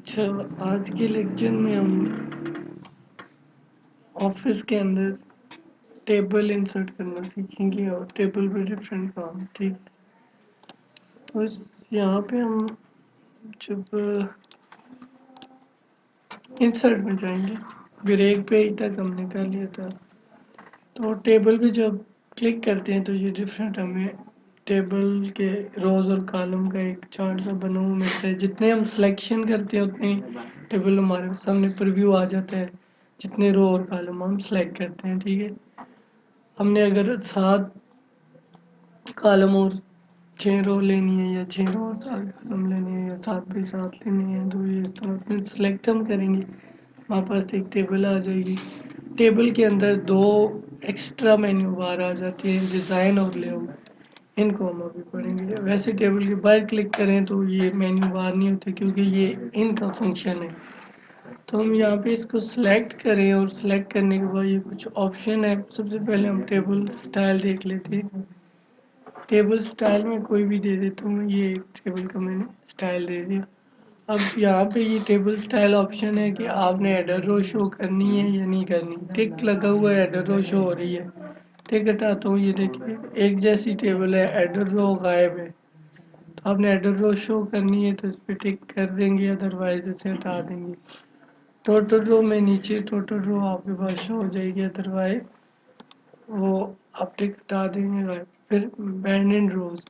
अच्छा, आज के लेक्चर में हम ऑफिस के अंदर टेबल इंसर्ट करना सीखेंगे और टेबल पे डिफरेंट काम। ठीक, तो इस यहाँ पे हम जब इंसर्ट में जाएंगे, फिर एक पेज तक हमने कर लिया था, तो टेबल पे जब क्लिक करते हैं तो ये डिफरेंट हमें टेबल के रोज और कॉलम का एक चार्ट सा बना हुआ मिलता है। जितने हम सिलेक्शन करते हैं उतने टेबल हमारे सामने प्रीव्यू आ जाता है, जितने रो और कॉलम हम सेलेक्ट करते हैं। ठीक है, हमने अगर 7 कॉलम और 6 रो लेनी है, या 6 रो और 4 कॉलम लेने हैं, या 7 बाई 7 लेनी है, तो ये इस तरह अपने सेलेक्ट हम करेंगे, हमारे पास एक टेबल आ जाएगी। टेबल के अंदर 2 एक्स्ट्रा मेन्यू बार आ जाती है, डिज़ाइन और लेआउट। इनको हम अभी पढ़ेंगे। वैसे टेबल के बाहर क्लिक करें तो ये मेन्यू बार नहीं होते, क्योंकि ये इनका फंक्शन है। तो हम यहाँ पे इसको सिलेक्ट करें, और सिलेक्ट करने के बाद ये कुछ ऑप्शन है। सबसे पहले हम टेबल स्टाइल देख लेते हैं। टेबल स्टाइल में कोई भी दे देता हूँ, ये एक टेबल का मैंने स्टाइल दे दिया। अब यहाँ पे ये टेबल स्टाइल ऑप्शन है कि आपने हेडर रो शो करनी है या नहीं करनी। टिक लगा हुआ है, हेडर रो शो हो रही है। टिक हटाता हूँ, ये देखिए एक जैसी टेबल है, हेडर रो गायब है। तो आपने हेडर रो शो करनी है तो इस पर टिक कर देंगे, अदरवाइज इसे हटा देंगे। टोटल रो में नीचे टोटल रो आपके पास शो हो जाएगी, अदरवाइज वो आप टिक हटा देंगे गायब। फिर band and rose,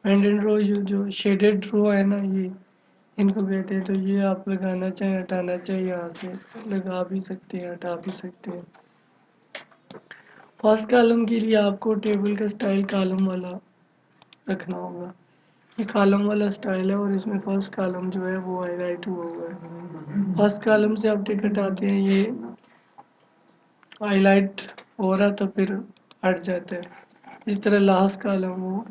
band and rose जो शेडेड रो है ना, ये इनको कहते हैं। तो ये आप लगाना चाहें, हटाना चाहे, यहाँ से लगा भी सकते हैं, हटा भी सकते हैं। फर्स्ट कॉलम के लिए आपको टेबल का स्टाइल कॉलम वाला रखना होगा। ये कॉलम वाला स्टाइल है, और इसमें फर्स्ट कॉलम जो है वो हाईलाइट हुआ हुआ है। फर्स्ट कॉलम से आप टिक हटाते हैं, ये हाईलाइट हो रहा था फिर हट जाता है। इस तरह लास्ट कॉलम वो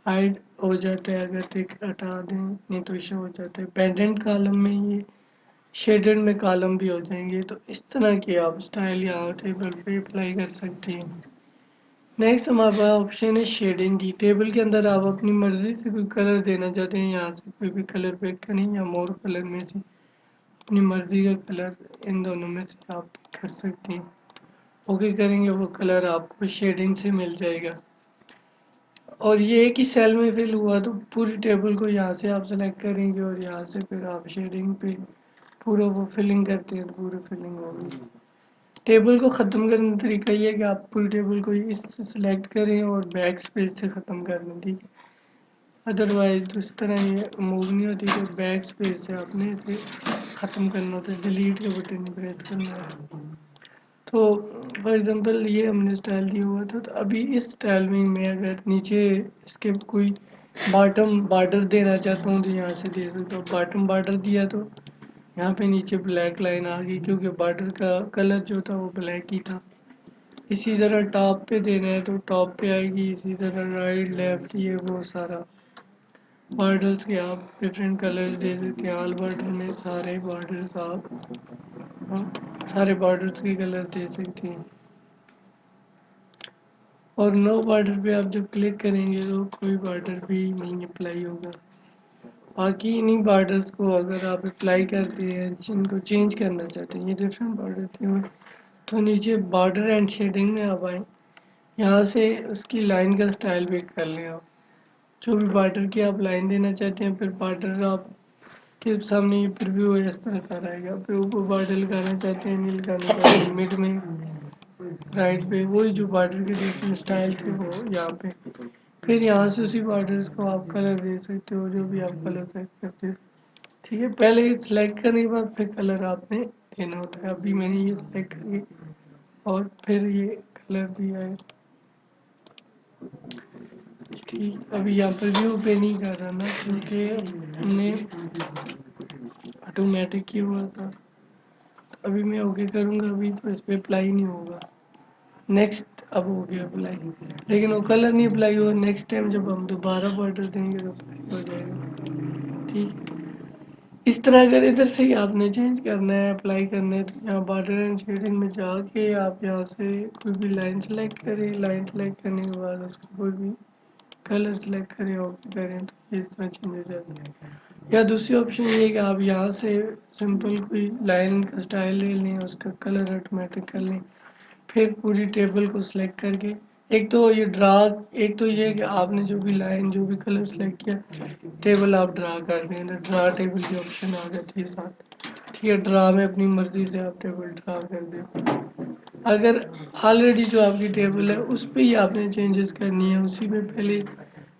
हाइड हो जाता है, अगर टिक हटा दें, नहीं तो शो हो जाता है। पेंडेंट कॉलम में ये शेडेड में कॉलम भी हो जाएंगे। तो इस तरह की आप स्टाइल यहाँ टेबल पे अप्लाई कर सकते हैं। नेक्स्ट हमारे पास ऑप्शन है शेडिंग की। टेबल के अंदर आप अपनी मर्जी से कोई कलर देना चाहते हैं, यहाँ से कोई भी कलर पिक करें, या मोर कलर में से अपनी मर्जी का कलर इन दोनों में से आप कर सकते हैं। ओके करेंगे, वो कलर आपको शेडिंग से मिल जाएगा। और ये एक ही सेल में फिल हुआ, तो पूरी टेबल को यहाँ से आप सेलेक्ट करेंगे, और यहाँ से फिर आप शेडिंग पे पूरा वो फिलिंग करते हैं तो पूरी फिलिंग होगी। टेबल को ख़त्म करने का तरीका ये है कि आप पूरी टेबल को इससे सिलेक्ट करें और बैक स्पेस से ख़त्म कर दें। ठीक है, अदरवाइज तो इस तरह ये मूव नहीं होती। तो बैक स्पेस से आपने इसे ख़त्म करना होता है, डिलीट का बटन प्रेस करना है। तो फॉर एग्जांपल ये हमने स्टाइल दिया हुआ था, तो अभी इस स्टाइल में मैं अगर नीचे इसके कोई बॉटम बॉर्डर देना चाहता हूँ तो यहाँ से दे सकता हूँ। बॉटम बॉर्डर दिया तो यहाँ पे नीचे ब्लैक लाइन आ गई, क्योंकि बॉर्डर का कलर जो था वो ब्लैक ही था। इसी तरह टॉप पे देना है तो टॉप पे आएगी। इसी तरह राइट लेफ्ट ये वो सारा बॉर्डर्स के आप डिफरेंट कलर दे सकते हैं। ऑल बॉर्डर में सारे बॉर्डर्स आप सारे बॉर्डर्स के कलर दे सकते हैं। और नो बॉर्डर पे आप जब क्लिक करेंगे तो कोई बॉर्डर भी नहीं अप्लाई होगा। बाकी इन्हीं बॉर्डर्स को अगर आप अप्लाई करते हैं, जिनको चेंज करना चाहते हैं, ये डिफरेंट बॉर्डर थे, तो नीचे बॉर्डर एंड शेडिंग में आप आए, यहाँ से उसकी लाइन का स्टाइल पिक कर लें। आप जो भी बॉर्डर की आप लाइन देना चाहते हैं, फिर बॉर्डर आप के सामने ये प्रीव्यू इस तरह सा रहेगा। फिर ऊपर बॉर्डर लगाना चाहते हैं, नहीं लगाना चाहते हैं, मिड में राइट पे वही जो बॉर्डर के डिफरेंट स्टाइल थे वो यहाँ पे। फिर यहाँ से उसी बॉर्डर्स को आप कलर दे सकते हो, जो भी आप कलर सेलेक्ट करते हो। ठीक है, पहले सिलेक्ट करने के बाद फिर कलर आपने देना होता है। अभी मैंने ये सिलेक्ट करके और फिर ये कलर दिया है। ठीक, अभी यहाँ पर व्यू पे नहीं कर रहा ना, क्योंकि हमने ऑटोमेटिक किया हुआ था। अभी मैं ओके करूँगा, अभी तो इस पर अप्लाई नहीं होगा। नेक्स्ट अब हो गया अप्लाई, लेकिन वो कलर नहीं अप्लाई हुआ। नेक्स्ट टाइम जब हम दोबारा बॉर्डर देंगे तो अप्लाई हो जाएगा। ठीक, इस तरह अगर इधर से ही आपने चेंज करना है, अप्लाई करना है, तो यहाँ बॉर्डर एंड शेडिंग में जाके आप यहाँ से कोई भी लाइन सेलेक्ट करें। लाइन सेलेक्ट करने के बाद उसका कोई भी कलर सेलेक्ट करें, ओके करें, तो ये इस तरह चेंज हो जाता है। या दूसरी ऑप्शन ये है कि आप यहाँ से सिंपल कोई लाइन का स्टाइल ले लें, उसका कलर ऑटोमेटिक कर लें। फिर पूरी टेबल को सिलेक्ट करके एक तो ये ड्रा, एक तो ये है कि आपने जो भी लाइन जो भी कलर सेलेक्ट किया टेबल आप ड्रा कर दें, तो ड्रा टेबल की ऑप्शन आ जाती है साथ। ठीक है, ड्रा में अपनी मर्जी से आप टेबल ड्रा कर दें। अगर ऑलरेडी जो आपकी टेबल है उस पर ही आपने चेंजेस करनी है, उसी में पहले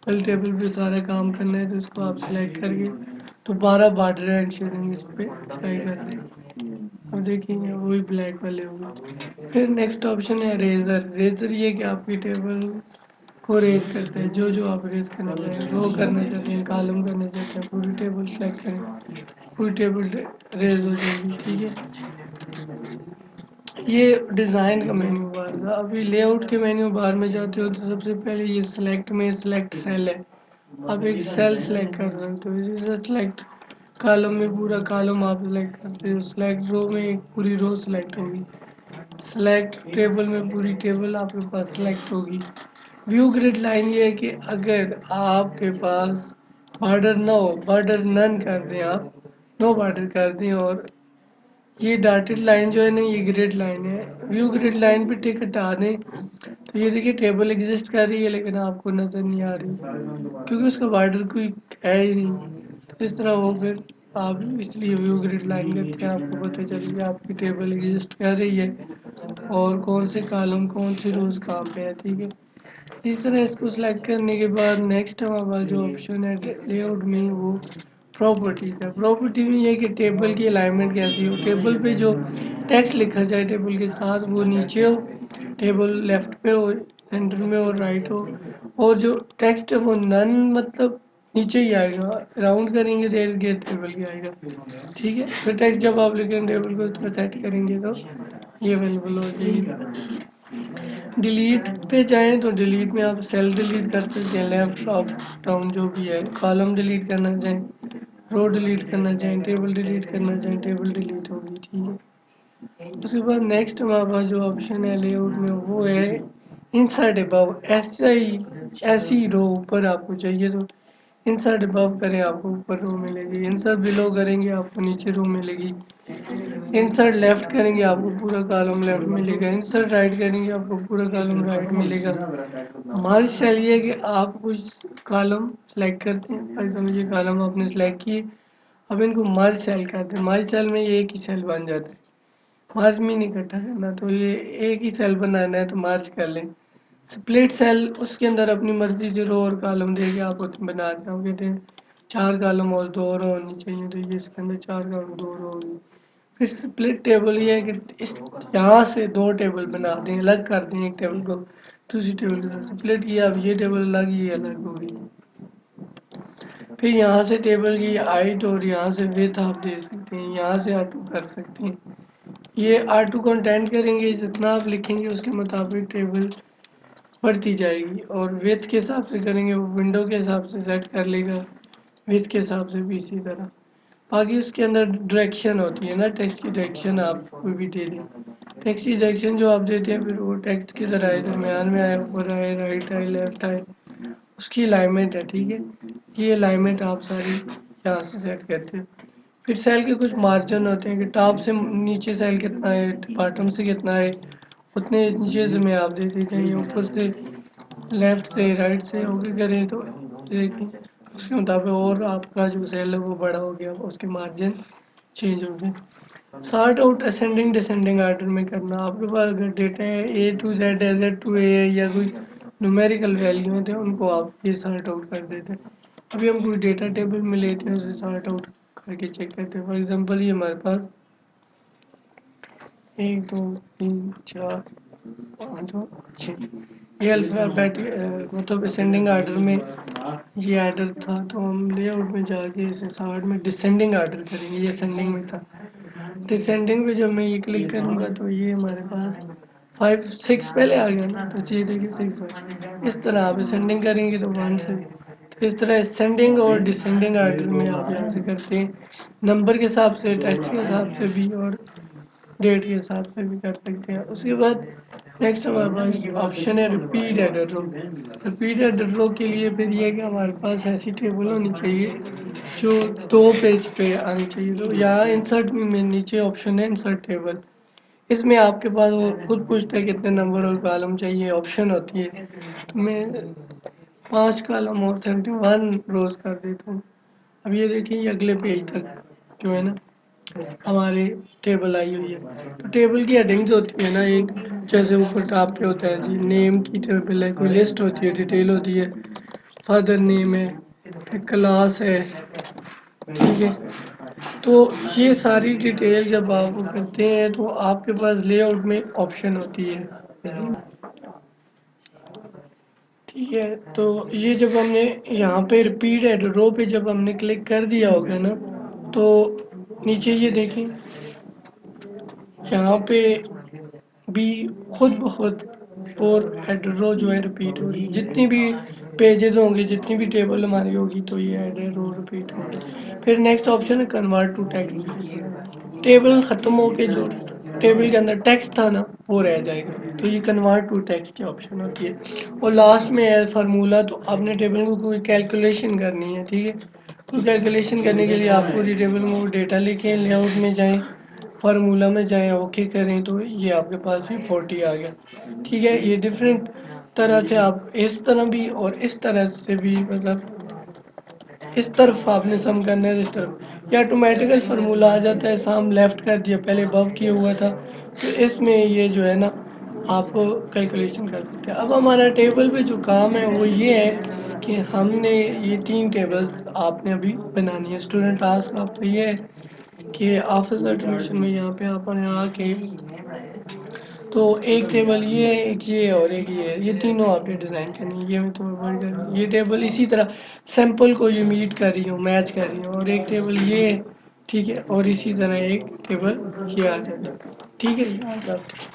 पहले टेबल पे सारा काम करना है, तो इसको आप सिलेक्ट करके दोबारा बॉर्डर एंड शेडिंग इस पर अप्लाई कर दें। अब देखेंगे वही ब्लैक वाले होंगे। फिर नेक्स्ट ऑप्शन है रेजर। रेजर ये कि आपकी टेबल को रेज करते हैं, जो जो आप रेज करना चाहें, रो करना चाहते हैं, कॉलम करना चाहते हैं, पूरी टेबल सेलेक्ट करें, पूरी टेबल रेज हो जाएगी। ठीक है, ये डिज़ाइन का मेन्यू बार था। अभी लेआउट के मेन्यू बार में जाते हो तो सबसे पहले ये सिलेक्ट में सिलेक्ट सेल है, आप एक सेल सेलेक्ट कर सकते हो। इसी तरह सिलेक्ट कॉलम में पूरा कॉलम आप सिलेक्ट करते हो, सिलेक्ट रो में एक पूरी रो सिलेक्ट होगी, सिलेक्ट टेबल में पूरी टेबल आपके पास सिलेक्ट होगी। व्यू ग्रिड लाइन ये है कि अगर आपके पास बॉर्डर ना हो, बॉर्डर नन कर दें, आप नो बॉर्डर कर दें, और ये डॉटेड लाइन जो है ना ये ग्रिड लाइन है, व्यू ग्रिड लाइन पे टिक हटा दें तो ये देखिए टेबल एग्जिस्ट कर रही है लेकिन आपको नज़र नहीं आ रही क्योंकि उसका बॉर्डर कोई है ही नहीं। तो इस तरह वो फिर आप इसलिए व्यू ग्रिड लाइन करते हैं, आपको पता चले कि आपकी टेबल एग्जिस्ट कर रही है और कौन से कॉलम कौन सी रोज कहाँ पे है। ठीक है, इस तरह इसको सिलेक्ट करने के बाद नेक्स्ट हमारे पास जो ऑप्शन है लेआउट में वो प्रॉपर्टीज है। प्रॉपर्टी में ये है कि टेबल की अलाइनमेंट कैसी हो, टेबल पे जो टेक्स्ट लिखा जाए टेबल के साथ वो नीचे हो, टेबल लेफ्ट पे हो, सेंटर में हो, राइट हो, और जो टेक्स्ट है वो नन मतलब नीचे ही आएगा, राउंड करेंगे तो इर्द गिर्द टेबल के आएगा। ठीक है, फिर टेक्स्ट जब आप लिखेंगे टेबल को इस तरह सेट करेंगे तो ये अवेलेबल हो जाएगी। डिलीट पे जाएं तो डिलीट में आप सेल डिलीट कर सकते हैं, लेफ्ट अप डाउन जो भी है, कॉलम डिलीट करना चाहें, रो डिलीट करना चाहें, टेबल डिलीट करना चाहें, टेबल डिलीट होगी। ठीक है, उसके बाद नेक्स्ट हमारे पास जो ऑप्शन है लेआउट में वो है इंसर्ट अबव। ऐसी रो ऊपर आपको चाहिए तो इंसर्ट अबव करें, आपको ऊपर रो मिलेगी, इंसर्ट बिलो करेंगे आपको नीचे रो मिलेगी, इंसर्ट लेफ्ट करेंगे आपको पूरा कॉलम लेफ्ट मिलेगा, इंसर्ट राइट करेंगे आपको पूरा कॉलम राइट मिलेगा। हमारी सेल ये है कि आप कुछ कॉलम सेलेक्ट करते हैं, फॉर एग्जाम्पल ये कॉलम आपने सेलेक्ट किए, अब इनको मर्ज सेल करते हैं, मर्ज सेल में ये एक ही सेल बन जाता है, मर्ज में नहीं इकट्ठा करना, तो ये एक ही सेल बनाना है तो मर्ज कर लें। स्प्लिट सेल उसके अंदर अपनी मर्जी से रो और कॉलम देके आप बना दें, आप कहते हैं 4 कॉलम और 2 रो होनी चाहिए तो ये इसके अंदर 4 कॉलम 2 रो होगी। फिर स्प्लिट टेबल ये है कि इस यहाँ से 2 टेबल बना दें, अलग कर दें एक टेबल को दूसरी टेबल के साथ, स्प्लिट किया, अब ये टेबल अलग ये अलग होगी। फिर यहाँ से टेबल की हाइट और यहाँ से विड्थ आप दे सकते हैं, यहाँ से ऑटो कर सकते हैं, ये ऑटो कंटेंट करेंगे, जितना आप लिखेंगे उसके मुताबिक टेबल बढ़ती जाएगी, और विड्थ के हिसाब से करेंगे वो विंडो के हिसाब से सेट कर लेगा, विड्थ के हिसाब से भी इसी तरह। बाकी उसके अंदर डायरेक्शन होती है ना, टेक्स्ट की डायरेक्शन आप कोई भी दे दें, टेक्स्ट की डायरेक्शन जो आप देते हैं फिर वो टेक्स्ट की तरह आए, दरमियान में आए, ऊपर आए, राइट आए, लेफ्ट आए, उसकी अलाइनमेंट है। ठीक है, ये अलाइनमेंट आप सारी यहाँ से सेट करते हैं। फिर सेल के कुछ मार्जिन होते हैं कि टॉप से नीचे सेल कितना है, बॉटम से कितना है, उतने नीचे से में आप दे देते हैं, ऊपर से लेफ्ट से राइट से होके करें तो देखिए उसके मुताबिक और आपका जो सेल है वो बड़ा हो गया, उसके मार्जिन चेंज हो गए। Sort out ascending descending order में करना, आपके पास अगर डेटा है ए टू जेड है, जेड टू ए है, या कोई न्यूमेरिकल वैल्यू है तो उनको आप ये सॉर्ट आउट कर देते हैं। अभी हम कोई डेटा टेबल में लेते हैं उसे सॉर्ट आउट करके चेक करते हैं। फॉर एग्जांपल ये हमारे पास 1 2 3 4 5 और 6 ये अल्फ़ाबेट मतलब असेंडिंग ऑर्डर में ये ऑर्डर था, तो हम लेआउट में जाके इसे सॉर्ट में डिसेंडिंग ऑर्डर करेंगे, ये असेंडिंग में था। डिसेंडिंग पे जब मैं ये क्लिक करूँगा तो ये हमारे पास 5 6 पहले आ गया ना, तो ये देखिए 6 है। इस तरह आप असेंडिंग करेंगे तो 1 से, तो इस तरह असेंडिंग और डिसेंडिंग ऑर्डर में आप यहाँ से करते हैं, नंबर के हिसाब से, टेक्स्ट के हिसाब से भी और डेट के हिसाब से भी कर सकते हैं। उसके बाद नेक्स्ट हमारे पास ऑप्शन है रिपीट एडेड रो। रिपीट एडेड रो के लिए फिर ये है कि हमारे पास ऐसी टेबल होनी चाहिए जो 2 पेज पे आनी चाहिए। तो यहाँ इंसर्ट में नीचे ऑप्शन है इंसर्ट टेबल, इसमें आपके पास वो खुद पूछता है कितने नंबर और कॉलम चाहिए, ऑप्शन होती है। तो मैं 5 कॉलम और 71 रोज कर देता हूँ। अब ये देखिए ये अगले पेज तक जो है ना हमारी टेबल आई हुई है। तो टेबल की हेडिंग्स होती है ना, एक जैसे ऊपर टॉप पे होता है जी नेम की टेबल है, कोई लिस्ट होती है, डिटेल होती है, फादर नेम है, फिर क्लास है, ठीक है। तो ये सारी डिटेल जब आप वो करते हैं तो आपके पास लेआउट में ऑप्शन होती है, ठीक है। तो ये जब हमने यहाँ पे रिपीट एड रो पे जब हमने क्लिक कर दिया होगा ना, तो नीचे ये देखें यहाँ पे भी खुद ब खुद फोर हेड रो जो है रिपीट हो रही है। जितनी भी पेजेस होंगे, जितनी भी टेबल हमारी होगी, तो ये हेड रो रिपीट होगी। फिर नेक्स्ट ऑप्शन है कन्वर्ट टू टेक्स्ट। टेबल ख़त्म होके जो टेबल के अंदर टेक्स्ट था ना वो रह जाएगा, तो ये कन्वर्ट टू टेक्स्ट की ऑप्शन होती है। और लास्ट में है फार्मूला, तो आपने टेबल को कोई कैलकुलेशन करनी है, ठीक है। तो कैलकुलेशन करने के लिए आप पूरी टेबल में वो डेटा लिखें, लेआउट में जाएं, फार्मूला में जाएं, ओके करें, तो ये आपके पास फिर 40 आ गया, ठीक है। ये डिफरेंट तरह से आप इस तरह भी और इस तरह से भी, मतलब इस तरफ आपने सम करना है, इस तरफ या ऑटोमेटिकल फार्मूला आ जाता है, सम लेफ्ट कर दिया, पहले बव किया हुआ था, तो इसमें ये जो है ना आप कैलकुलेशन कर सकते हैं। अब हमारा टेबल पे जो काम है वो ये है कि हमने ये 3 टेबल्स आपने अभी बनानी है। स्टूडेंट टास्क आपका ये है कि ऑफिस एडमिशन में यहाँ पे आपने आके तो एक टेबल ये है, एक ये और एक ये है, ये तीनों आपने डिज़ाइन करनी है। ये मैं तुम्हें वर्ड कर रही हूँ, ये टेबल इसी तरह सैंपल को ये मीट कर रही हूँ, मैच कर रही हूँ, और एक टेबल ये है, ठीक है, और इसी तरह एक टेबल ये आ जाता है, ठीक है। ये आ जाता है।